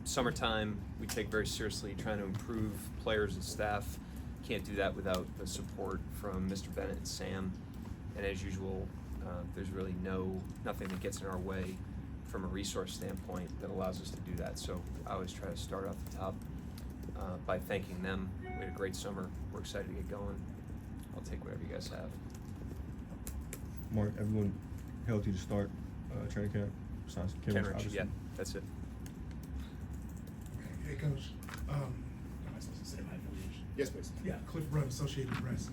Summertime, we take very seriously trying to improve players and staff. Can't do that without the support from Mr. Bennett and Sam. And as usual, there's really nothing that gets in our way from a resource standpoint that allows us to do that. So I always try to start off the top by thanking them. We had a great summer. We're excited to get going. I'll take whatever you guys have. Mark, everyone healthy to start training camp? Besides Kenrich, yeah, that's it. Hey, Coach. Am I supposed to say my affiliation? Yes, please. Yeah, Cliff Rudd, Associated Press.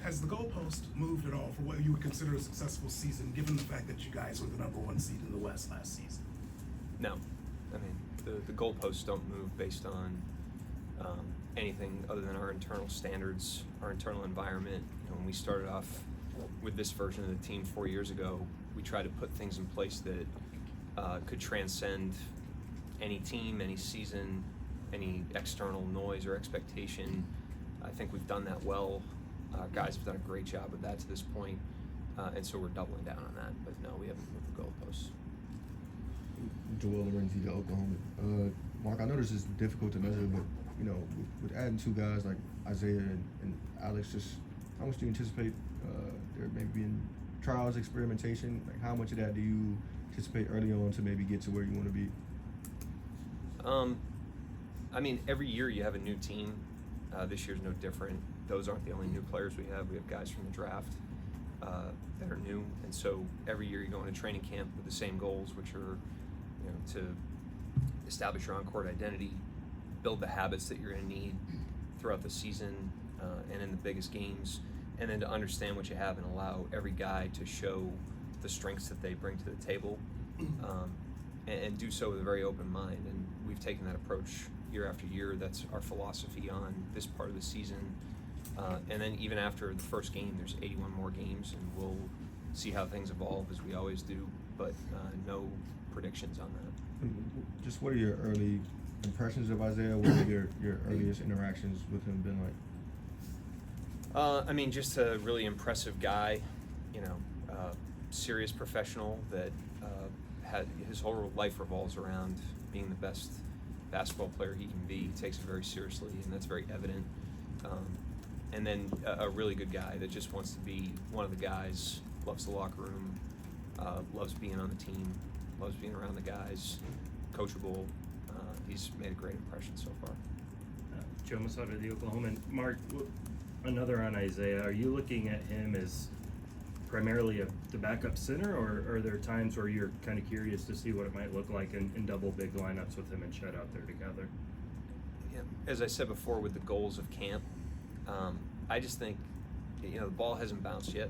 Has the goalpost moved at all for what you would consider a successful season, given the fact that you guys were the #1 seed in the West last season? No. I mean, the goalposts don't move based on anything other than our internal standards, our internal environment. When we started off with this version of the team 4 years ago, we tried to put things in place that could transcend any team, any season, any external noise or expectation. I think we've done that well. Guys have done a great job with that to this point, and so we're doubling down on that. But no, we haven't moved the goalposts. Joel Lorenzi to Oklahoma. Mark, I know this is difficult to measure, but with adding two guys like Isaiah and Alex, just how much do you anticipate there maybe being trials, experimentation? Like, how much of that do you anticipate early on to maybe get to where you want to be? I mean, every year you have a new team. This year's no different. Those aren't the only new players we have. We have guys from the draft that are new, and so every year you go into training camp with the same goals, which are, to establish your on-court identity, build the habits that you're going to need throughout the season and in the biggest games, and then to understand what you have and allow every guy to show the strengths that they bring to the table, and do so with a very open mind. And we've taken that approach year after year. That's our philosophy on this part of the season. And then even after the first game, there's 81 more games, and we'll see how things evolve as we always do, but no predictions on that. Just what are your early impressions of Isaiah? What have your earliest interactions with him been like? I mean, just a really impressive guy, serious professional that had his whole life revolves around being the best basketball player he can be. He takes it very seriously, and that's very evident. And then a really good guy that just wants to be one of the guys, loves the locker room, loves being on the team, loves being around the guys, coachable. He's made a great impression so far. Joe Masada, the Oklahoma. Mark, another on Isaiah. Are you looking at him as primarily the backup center, or are there times where you're kind of curious to see what it might look like in double big lineups with him and Chet out there together? Yeah, as I said before, with the goals of camp, I just think, the ball hasn't bounced yet.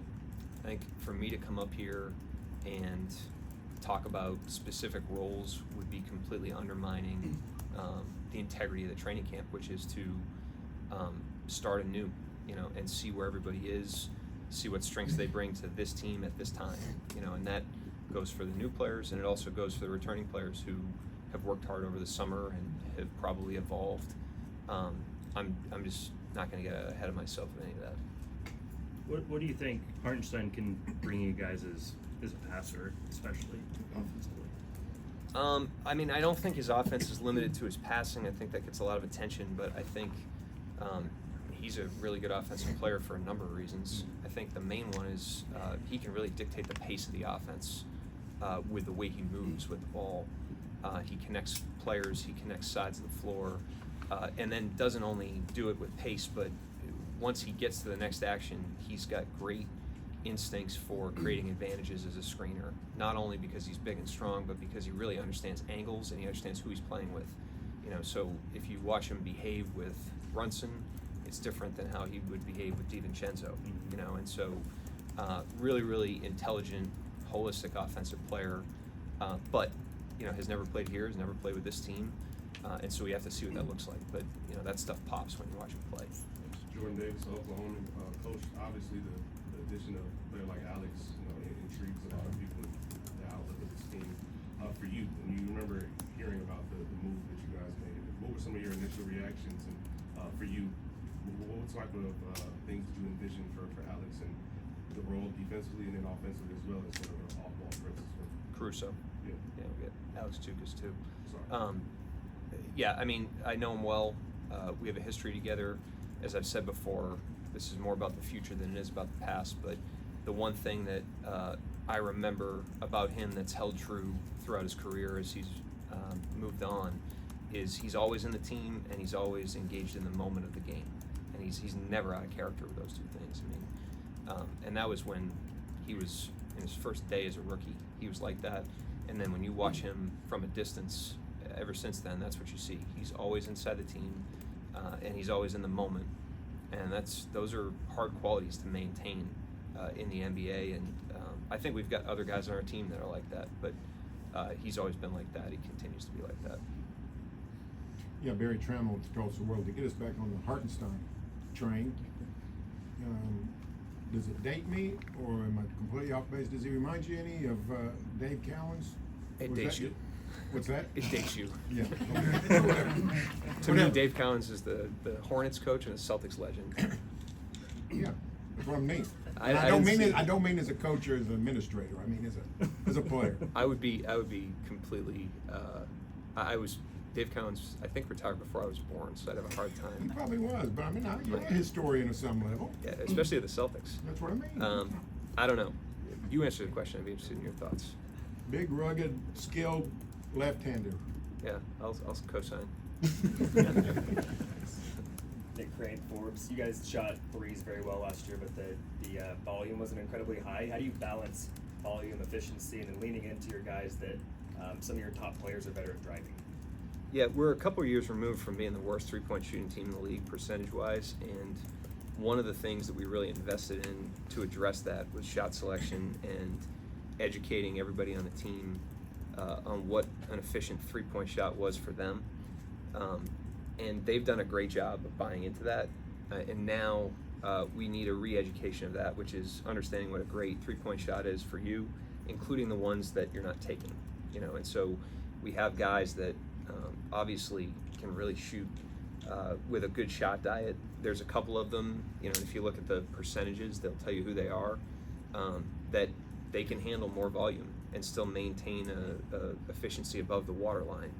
I think for me to come up here and talk about specific roles would be completely undermining the integrity of the training camp, which is to start anew, and see where everybody is, see what strengths they bring to this team at this time, and that goes for the new players, and it also goes for the returning players who have worked hard over the summer and have probably evolved. I'm just not going to get ahead of myself with any of that. What do you think Hartenstein can bring you guys as a passer, especially offensively? I mean, I don't think his offense is limited to his passing. I think that gets a lot of attention, but I think he's a really good offensive player for a number of reasons. I think the main one is he can really dictate the pace of the offense with the way he moves with the ball. He connects players, he connects sides of the floor, and then doesn't only do it with pace, but once he gets to the next action, he's got great instincts for creating advantages as a screener, not only because he's big and strong, but because he really understands angles and he understands who he's playing with. So if you watch him behave with Brunson, it's different than how he would behave with DiVincenzo, and so really, really intelligent, holistic offensive player, but has never played here, has never played with this team, and so we have to see what that looks like. But that stuff pops when you watch him play. Jordan Davis, Oklahoma coach. Obviously, the addition of a player like Alex, intrigues a lot of people in the outlook of this team. For you, when you remember hearing about the move that you guys made, what were some of your initial reactions? And for you, what type of things did you envision for Alex and the role defensively and then offensively as well as sort of an off-ball presence for Caruso. Yeah. Yeah. You know, we got Alex Chukas too. Sorry. Yeah, I mean, I know him well. We have a history together. As I've said before, this is more about the future than it is about the past. But the one thing that I remember about him that's held true throughout his career as he's moved on is he's always in the team and he's always engaged in the moment of the game. And he's never out of character with those two things. I mean, and that was when he was in his first day as a rookie. He was like that. And then when you watch him from a distance, ever since then, that's what you see. He's always inside the team, and he's always in the moment. And those are hard qualities to maintain in the NBA. And I think we've got other guys on our team that are like that, but he's always been like that. He continues to be like that. Yeah, Barry Trammell across the world. To get us back on the Hartenstein train, does it date me, or am I completely off base? Does he remind you any of Dave Cowens? It Was dates that- you. What's that? It dates you. Yeah. Okay. Whatever. To me, Dave Cowens is the Hornets coach and a Celtics legend. Yeah, that's what I mean. I And I don't didn't mean see- it. I don't mean as a coach or as an administrator. I mean as a player. I would be completely. Dave Cowens, I think, retired before I was born, so I'd have a hard He time. probably was, but I mean, you're a historian at some level. Yeah, especially at the Celtics. That's what I mean. I don't know. You answer the question. I'd be interested in your thoughts. Big, rugged, skilled left-hander. Yeah, I'll co-sign. Nick Crane, Forbes. You guys shot threes very well last year, but the volume wasn't incredibly high. How do you balance volume, efficiency, and then leaning into your guys that some of your top players are better at driving? Yeah, we're a couple of years removed from being the worst three-point shooting team in the league percentage-wise, and one of the things that we really invested in to address that was shot selection and educating everybody on the team on what an efficient three-point shot was for them. And they've done a great job of buying into that. And now we need a re-education of that, which is understanding what a great three-point shot is for you, including the ones that you're not taking. You know, and so we have guys that obviously can really shoot with a good shot diet. There's a couple of them, you know, if you look at the percentages, they'll tell you who they are, that they can handle more volume and still maintain a efficiency above the waterline.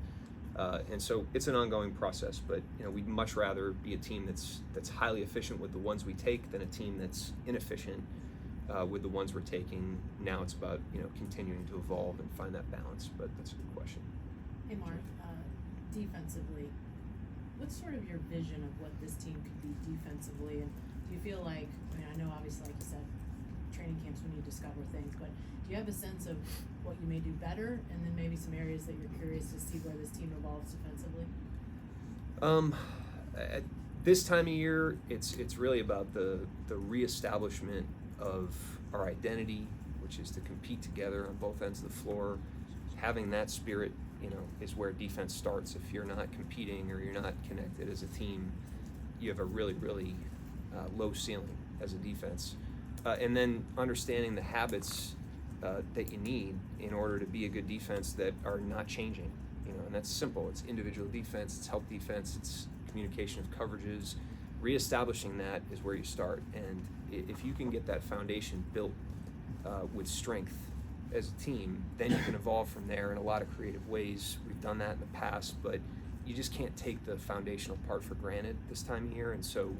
And so it's an ongoing process, but you know, we'd much rather be a team that's highly efficient with the ones we take than a team that's inefficient with the ones we're taking. Now it's about, you know, continuing to evolve and find that balance, but that's a good question. Hey Mark, defensively, what's sort of your vision of what this team could be defensively, and do you feel like, I mean, I know obviously like you said, training camps when you discover things, but do you have a sense of what you may do better, and then maybe some areas that you're curious to see where this team evolves defensively? At this time of year, it's really about the reestablishment of our identity, which is to compete together on both ends of the floor. Having that spirit, you know, is where defense starts. If you're not competing or you're not connected as a team, you have a really, really low ceiling as a defense. And then understanding the habits that you need in order to be a good defense that are not changing, you know, and that's simple. It's individual defense, it's help defense, it's communication of coverages. Reestablishing that is where you start, and if you can get that foundation built with strength as a team, then you can evolve from there in a lot of creative ways. We've done that in the past, but you just can't take the foundational part for granted this time of year, and so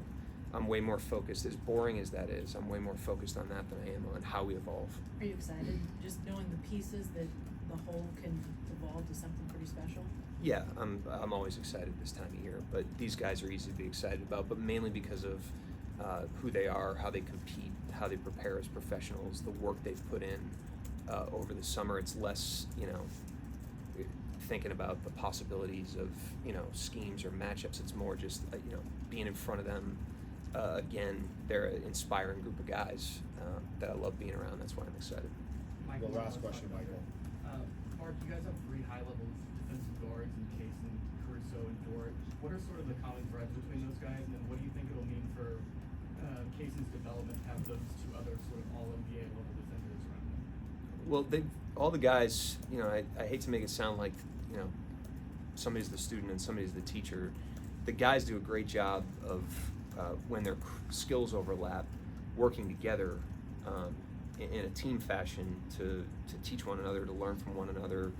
I'm way more focused, as boring as that is, I'm way more focused on that than I am on how we evolve. Are you excited, just knowing the pieces that the whole can evolve to something pretty special? Yeah, I'm always excited this time of year, but these guys are easy to be excited about, but mainly because of who they are, how they compete, how they prepare as professionals, the work they've put in over the summer. It's less, you know, thinking about the possibilities of, you know, schemes or matchups. It's more just, you know, being in front of them. Again, they're an inspiring group of guys that I love being around. That's why I'm excited. Michael, The last question, Michael. Mark, you guys have three high-level defensive guards in Kaysen, Caruso, and Dort. What are sort of the common threads between those guys, and then what do you think it'll mean for Kaysen's development to have those two other sort of all-NBA level defenders around him? Well, all the guys, you know, I hate to make it sound like, you know, somebody's the student and somebody's the teacher. The guys do a great job of when their skills overlap, working together in a team fashion to teach one another, to learn from one another.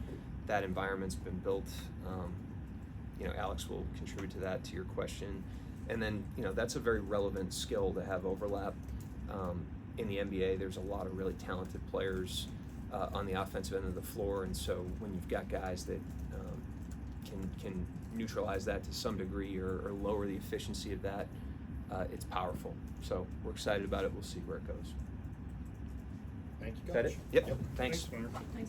That environment's been built. You know, Alex will contribute to that, to your question. And then, you know, that's a very relevant skill to have overlap. In the NBA, there's a lot of really talented players on the offensive end of the floor, and so when you've got guys that can neutralize that to some degree or lower the efficiency of that, it's powerful. So we're excited about it. We'll see where it goes. Thank you, Is that Coach. it? Yep. Thanks. Mark. Thanks.